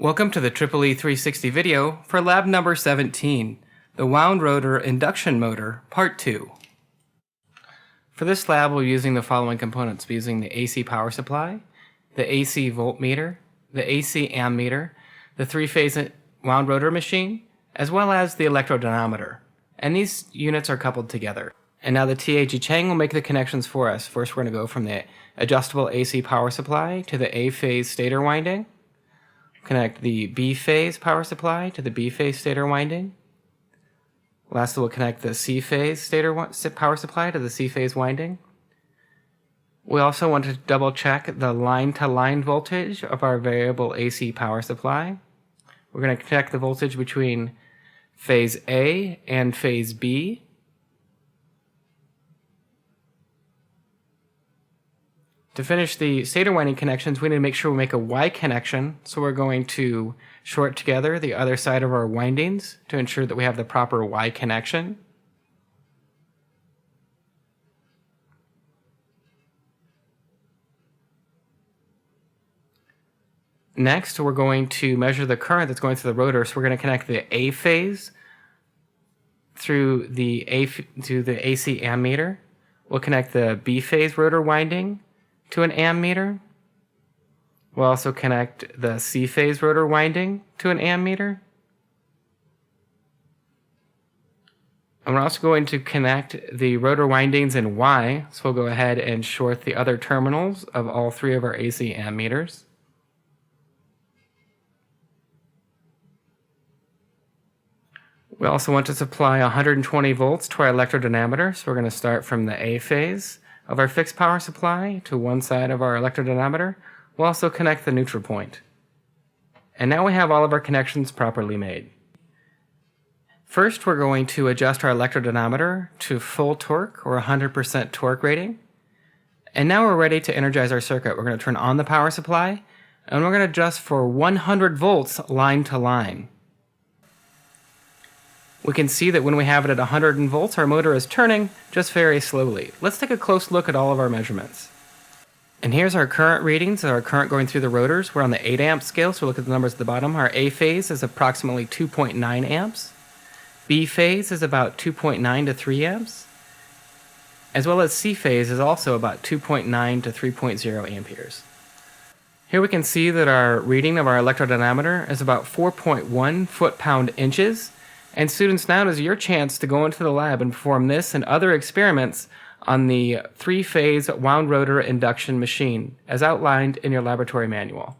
Welcome to the EEE360 video for lab number 17, the wound rotor induction motor, part 2. For this lab, we're using the following components. We're using the AC power supply, the AC voltmeter, the AC ammeter, the three-phase wound rotor machine, as well as the electrodynamometer. And these units are coupled together. And now the TAG Chang will make the connections for us. First, we're going to go from the adjustable AC power supply to the A-phase stator winding. Connect the B-phase power supply to the B-phase stator winding. Lastly, we'll connect the C-phase stator power supply to the C-phase winding. We also want to double check the line-to-line voltage of our variable AC power supply. We're going to connect the voltage between phase A and phase B. To finish the stator winding connections, we need to make sure we make a Y connection, so we're going to short together the other side of our windings to ensure that we have the proper Y connection. Next, we're going to measure the current that's going through the rotor, so we're going to connect the A phase through the AC ammeter. We'll connect the B phase rotor winding to an ammeter. We'll also connect the C-phase rotor winding to an ammeter. And we're also going to connect the rotor windings in Y, so we'll go ahead and short the other terminals of all three of our AC ammeters. We also want to supply 120 volts to our electrodynamometer, so we're going to start from the A phase of our fixed power supply to one side of our electrodynamometer. We'll also connect the neutral point. And now we have all of our connections properly made. First, we're going to adjust our electrodynamometer to full torque or 100% torque rating. And now we're ready to energize our circuit. We're going to turn on the power supply, and we're going to adjust for 100 volts line to line. We can see that when we have it at 100 volts, our motor is turning just very slowly. Let's take a close look at all of our measurements. And here's our current readings, our current going through the rotors. We're on the 8 amp scale, so look at the numbers at the bottom. Our A phase is approximately 2.9 amps. B phase is about 2.9 to 3 amps. As well as C phase is also about 2.9 to 3.0 amperes. Here we can see that our reading of our electrodynamometer is about 4.1 foot-pound inches. And students, now is your chance to go into the lab and perform this and other experiments on the three-phase wound rotor induction machine, as outlined in your laboratory manual.